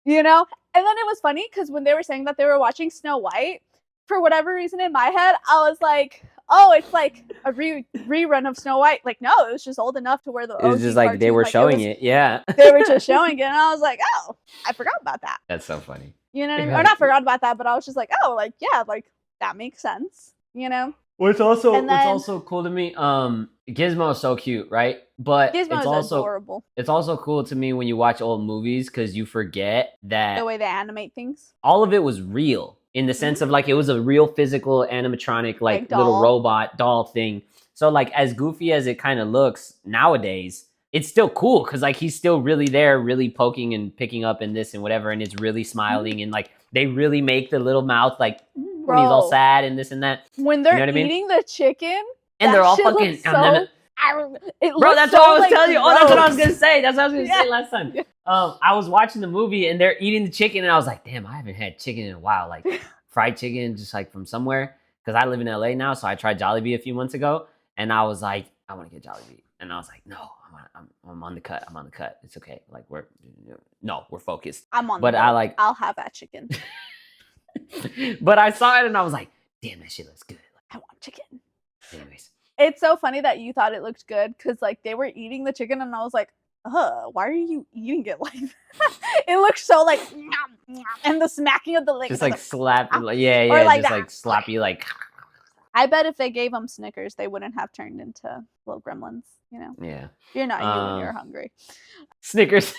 You know? And then it was funny because when they were saying that they were watching Snow White, for whatever reason in my head, I was like, oh, it's like a rerun of Snow White. Like, no, it was just old enough to where the it was just like cartoon, they were showing it. Yeah. They were just showing it. And I was like, oh, I forgot about that. That's so funny. You know what I mean? Or not forgot about that, but I was just like, oh, like, yeah, like, that makes sense. You know? What's also cool to me, Gizmo is so cute, right? But Gizmo is also adorable. It's also cool to me when you watch old movies because you forget that the way they animate things. All of it was real in the sense of like it was a real physical animatronic like little robot doll thing. So like as goofy as it kind of looks nowadays, it's still cool because like he's still really there, really poking and picking up and this and whatever, and it's really smiling and like they really make the little mouth like when he's all sad and this and that. When they're eating the chicken, and they're all fucking. Bro, that's what I was telling you. Oh, that's what I was gonna say. That's what I was gonna say last time. I was watching the movie and they're eating the chicken, and I was like, damn, I haven't had chicken in a while, like fried chicken, just like from somewhere. Because I live in LA now, so I tried Jollibee a few months ago, and I was like, I want to get Jollibee, and I was like, no, I'm on the cut. I'm on the cut. It's okay. Like we're focused. I'm on. But I'll have that chicken. But I saw it and I was like, damn, that shit looks good. I want chicken. Anyways. It's so funny that you thought it looked good because like they were eating the chicken and I was like, why are you eating it like that? It looks so like and the smacking of the legs. Just like slap just like sloppy like. I bet if they gave them Snickers, they wouldn't have turned into little gremlins, you know? Yeah. You're not you when you're hungry. Snickers.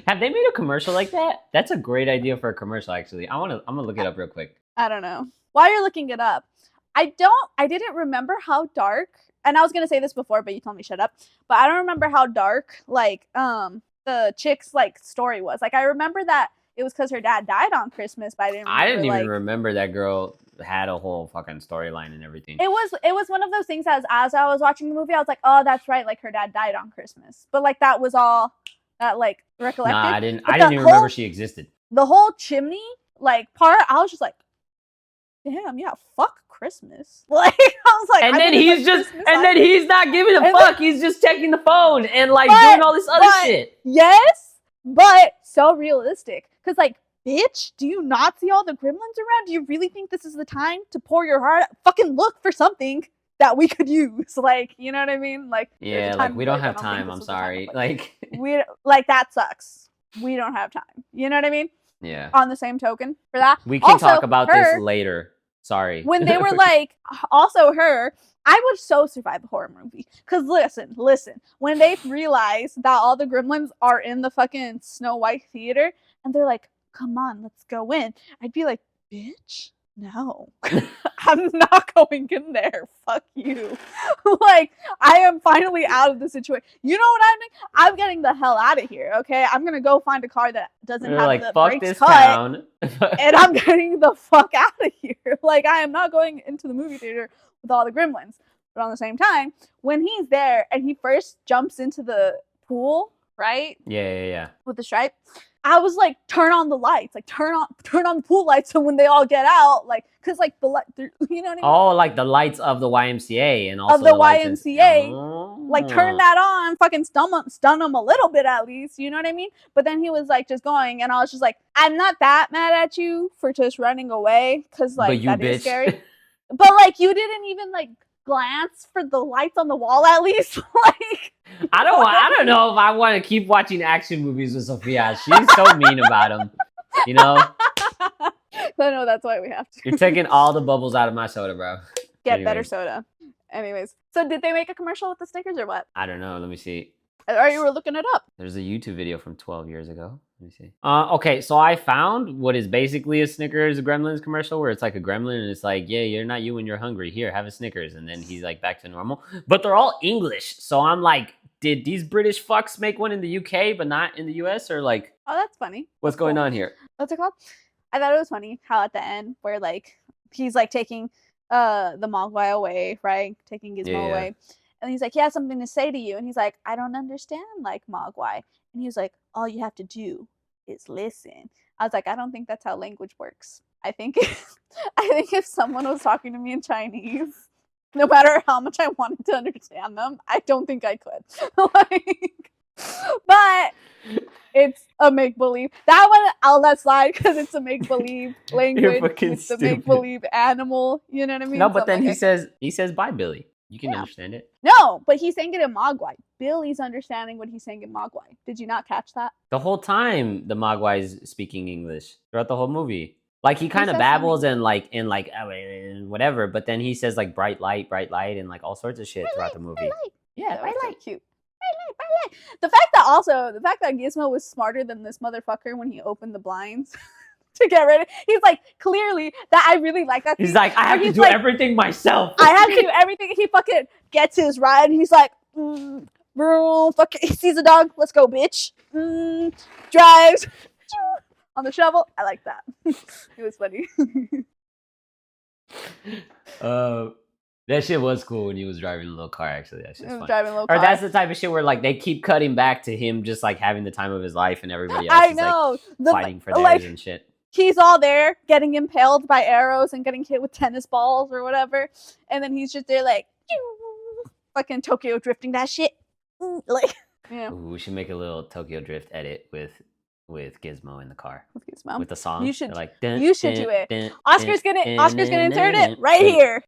Have they made a commercial like that? That's a great idea for a commercial, actually. I'm gonna look it up real quick. I don't know. while you're looking it up, I didn't remember how dark, and I was gonna say this before, but you told me shut up. But I don't remember how dark like the chick's like story was. Like I remember that it was because her dad died on Christmas, but I didn't even remember that girl had a whole fucking storyline and everything. It was one of those things as I was watching the movie, I was like, oh, that's right, like her dad died on Christmas. But like that was all that like recollected. Nah, I didn't even remember she existed. The whole chimney like part, I was just like, damn, yeah, fuck Christmas. Like I was like, and then he's just Christmas, then he's not giving a fuck. He's just checking the phone and like doing all this other shit. Yes, but so realistic. Cause like, bitch, do you not see all the gremlins around? Do you really think this is the time to pour your heart out? Fucking look for something that we could use. Like, you know what I mean? Like, yeah, like we don't have time. I'm sorry. Like we like that sucks. We don't have time. You know what I mean? Yeah. On the same token, for that, we can talk about this later. Sorry. When they were like, also her, I would so survive a horror movie. Because listen. When they realize that all the gremlins are in the fucking Snow White theater, and they're like, come on, let's go in. I'd be like, bitch, no. I'm not going in there. Fuck you. Like, I am finally out of the situation. You know what I mean? I'm getting the hell out of here, okay? I'm going to go find a car that doesn't have like, the fuck brakes this cut. Town. And I'm getting the fuck out of here. Like, I am not going into the movie theater with all the gremlins. But on the same time, when he's there and he first jumps into the pool, right? Yeah. With the stripe. I was like, turn on the lights, like turn on the pool lights, so when they all get out, like, cause like the light, you know what I mean? Oh, like the lights of the YMCA and also of the YMCA, like turn that on, fucking stun them a little bit at least, you know what I mean? But then he was like just going, and I was just like, I'm not that mad at you for just running away, cause like that is scary. But like you didn't even like glance for the lights on the wall at least, like. I don't know if I want to keep watching action movies with Sophia. She's so mean about them, you know. I know, that's why we have to. You're taking all the bubbles out of my soda, bro. Get better soda. Anyways, so did they make a commercial with the Snickers or what? I don't know. Let me see. Or you were looking it up? There's a YouTube video from 12 years ago. Let me see. Okay, so I found what is basically a Snickers Gremlins commercial where it's like a gremlin and it's like, yeah, you're not you when you're hungry. Here, have a Snickers. And then he's like back to normal. But they're all English. So I'm like, did these British fucks make one in the UK but not in the US? Or like... Oh, that's funny. What's going on here? What's it called? I thought it was funny how at the end where like he's like taking the Mogwai away, right? Taking Gizmo away. And he's like, he has something to say to you. And he's like, I don't understand like Mogwai. And he was like, all you have to do is listen. I was like, I don't think that's how language works. I think if someone was talking to me in Chinese, no matter how much I wanted to understand them, I don't think I could. Like, but it's a make-believe. That one, I'll let slide because it's a make-believe language. It's a make-believe animal. You know what I mean? No, but then he says, bye, Billy. You can understand it. No, but he's saying it in Mogwai. Billy's understanding what he's saying in Mogwai. Did you not catch that? The whole time, the Mogwai is speaking English throughout the whole movie. Like he kind of babbles and like whatever, but then he says like bright light, and like all sorts of shit throughout the movie. Yeah, bright light, cute. Bright light. The fact that Gizmo was smarter than this motherfucker when he opened the blinds. To get rid of, he's like, clearly that I really like that. He's like, I have to do everything myself. I have to do everything. He fucking gets his ride. He's like, bro, fuck it. He sees a dog. Let's go, bitch. Drives on the shovel. I like that. It was funny. That shit was cool when he was driving a little car. Actually, that shit's fun. Driving a little car. Or that's the type of shit where like they keep cutting back to him just like having the time of his life, and everybody else is like fighting for theirs and shit. He's all there getting impaled by arrows and getting hit with tennis balls or whatever. And then he's just there like, fucking Tokyo drifting that shit. Like, yeah. Ooh, we should make a little Tokyo Drift edit with Gizmo in the car. With Gizmo. With the song. You should, like, do it. Oscar's gonna insert it right here.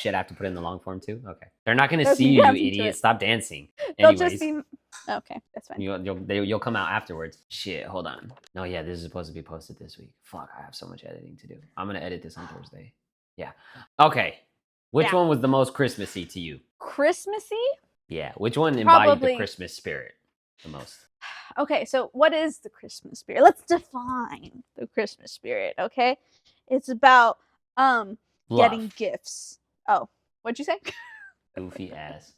shit, I have to put it in the long form too? Okay. They're not going to They'll see be you, you dancing to idiot. it. Stop dancing. They'll Anyways, just be okay. That's fine. you'll come out afterwards. Shit, hold on. No, yeah, this is supposed to be posted this week. Fuck, I have so much editing to do. I'm going to edit this on Thursday. Yeah. Okay. Which one was the most Christmassy to you? Christmassy? Yeah. Which one embodied Probably the Christmas spirit the most? Okay, so what is the Christmas spirit? Let's define the Christmas spirit, okay? It's about getting gifts. Oh, what'd you say? Goofy ass.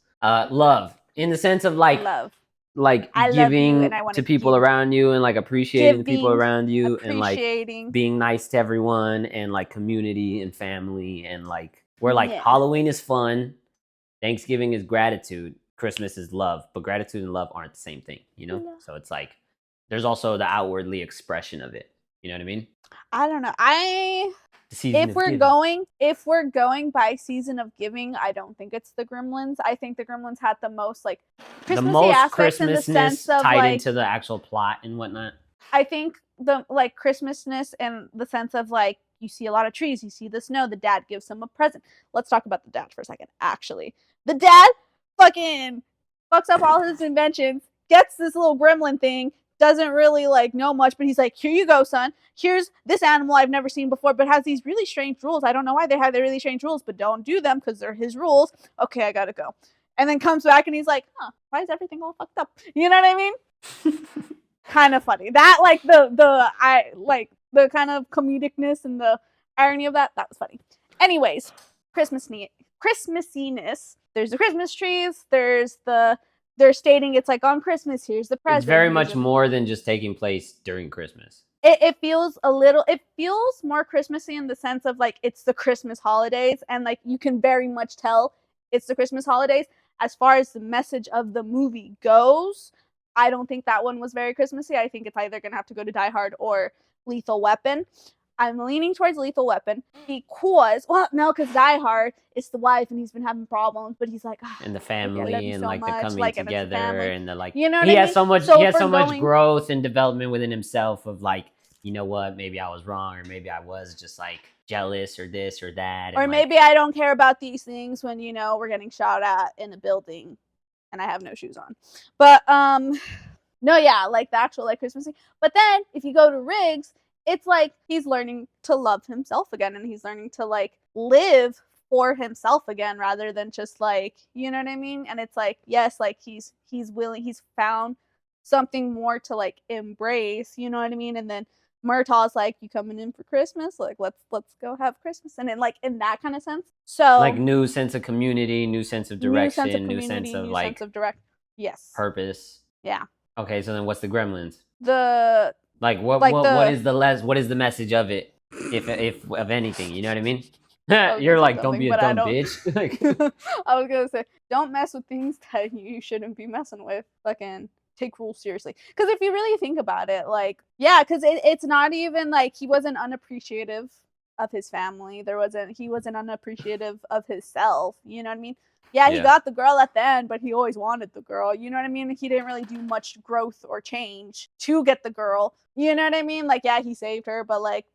Love. In the sense of like love. Like I giving love you, and to people around you and like appreciating the people around you and like appreciating, being nice to everyone and like community and family and like where like Yeah. Halloween is fun, Thanksgiving is gratitude, Christmas is love, but gratitude and love aren't the same thing, you know? Yeah. So it's like there's also the outwardly expression of it. You know what I mean? I don't know. If we're going by season of giving, I don't think it's the Gremlins. I think the Gremlins had the most like Christmassy the most aspects in the sense of tied like into the actual plot and whatnot. I think the like Christmasness in the sense of like you see a lot of trees, you see the snow, the dad gives him a present. Let's talk about the dad for a second. Actually, the dad fucking fucks up all his inventions, gets this little gremlin thing, doesn't really like know much, but he's like, here you go, son. Here's this animal I've never seen before, but has these really strange rules. I don't know why they have their really strange rules, but don't do them because they're his rules. Okay, I gotta go. And then comes back and he's like, why is everything all fucked up? You know what I mean? Kind of funny. That like the kind of comedicness and the irony of that was funny. Anyways, Christmassiness. There's the Christmas trees. They're stating it's like on Christmas. Here's the present. It's very much more than just taking place during Christmas. It feels more Christmassy in the sense of like it's the Christmas holidays, and like you can very much tell it's the Christmas holidays. As far as the message of the movie goes, I don't think that one was very Christmassy. I think it's either gonna have to go to Die Hard or Lethal Weapon. I'm leaning towards Lethal Weapon because Die Hard is the wife and he's been having problems, but he's like, and the family and so like the coming together and the like. You know what he I has mean? so much. So he has so much growth and development within himself of like, you know what? Maybe I was wrong, or maybe I was just like jealous, or this or that, or maybe I don't care about these things when we're getting shot at in a building, and I have no shoes on. But no, yeah, like the actual like Christmas thing. But then if you go to Riggs, it's like he's learning to love himself again, and he's learning to like live for himself again rather than just like, you know what I mean? And it's like, yes, like he's found something more to like embrace, you know what I mean? And then Murtaugh's like, you coming in for Christmas? Like let's go have Christmas. And then like in that kind of sense. So like new sense of community, new sense of direction, new sense of yes. Purpose. Yeah. Okay, so then what's the Gremlins? What is the message of it, if of anything, you know what I mean? You're like, don't be a dumb bitch. Like, I was gonna say, don't mess with things that you shouldn't be messing with. Fucking take rules seriously. Because if you really think about it, like, yeah, because it's not even like he wasn't unappreciative of his family. He wasn't unappreciative of himself. You know what I mean? Yeah, he got the girl at the end, but he always wanted the girl. You know what I mean? He didn't really do much growth or change to get the girl. You know what I mean? Like, yeah, he saved her, but like,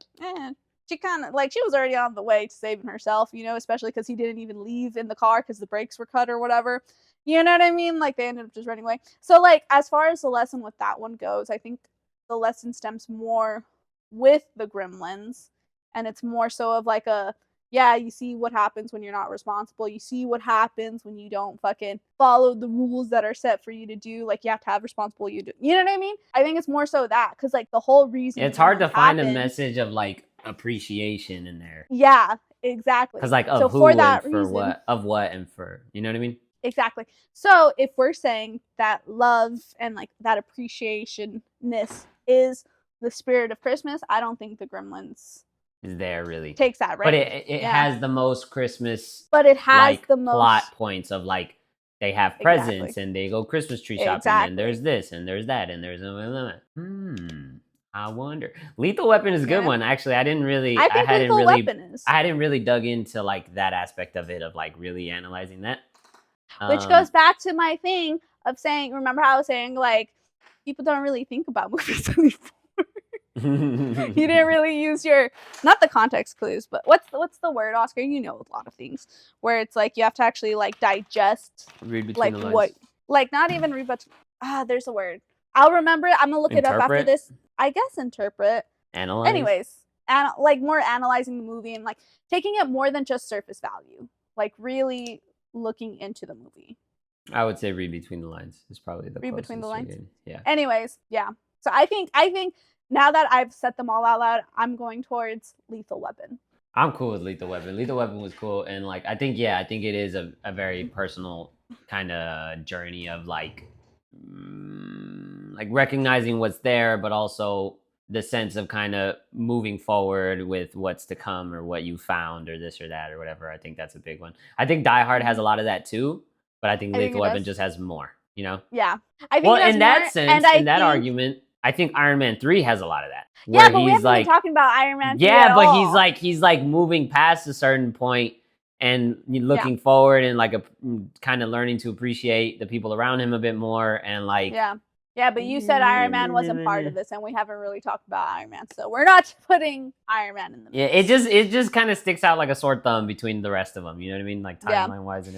she kind of, like, she was already on the way to saving herself, especially because he didn't even leave in the car because the brakes were cut or whatever. You know what I mean? Like, they ended up just running away. So, like, as far as the lesson with that one goes, I think the lesson stems more with the Gremlins, and it's more so of like you see what happens when you're not responsible. You see what happens when you don't fucking follow the rules that are set for you to do. Like, you have to have responsible you do. You know what I mean? I think it's more so that, because like the whole reason it's hard to find a message of like appreciation in there. Yeah, exactly. Because like so who for that and for reason, what, of what and for, you know what I mean? Exactly. So if we're saying that love and like that appreciationness is the spirit of Christmas, I don't think the Gremlins is there really takes that, right? But it has the most Christmas, but it has like, the most plot points of like they have presents and they go Christmas tree shopping and there's this and there's that and there's I wonder. Lethal Weapon is a good one. Actually, I hadn't really dug into like that aspect of it, of like really analyzing that. Which goes back to my thing of saying, remember how I was saying like people don't really think about movies anymore. You didn't really use your, not the context clues, but what's the word, Oscar? You know a lot of things where it's like you have to actually like digest, Read between like the lines. what, like not even read, but there's a word. I'll remember it. I'm gonna look it up after this. I guess interpret. Analyze. Anyways, like more analyzing the movie and like taking it more than just surface value, like really looking into the movie. I would say read between the lines is probably the read between the lines. Yeah. Anyways, yeah. So I think now that I've said them all out loud, I'm going towards Lethal Weapon. I'm cool with Lethal Weapon. Lethal Weapon was cool, and like I think it is a very personal kind of journey of like recognizing what's there, but also the sense of kind of moving forward with what's to come or what you found or this or that or whatever. I think that's a big one. I think Die Hard has a lot of that too, but I think Lethal Weapon just has more, you know? Yeah. I think in that sense, in that argument, I think Iron Man 3 has a lot of that. Yeah, but we haven't been talking about Iron Man 3 Yeah, at but all. he's like moving past a certain point and looking forward and like kind of learning to appreciate the people around him a bit more and like Yeah, but you said Iron Man wasn't part of this, and we haven't really talked about Iron Man, so we're not putting Iron Man in the movie. Yeah, it just kind of sticks out like a sore thumb between the rest of them. You know what I mean? Like timeline wise and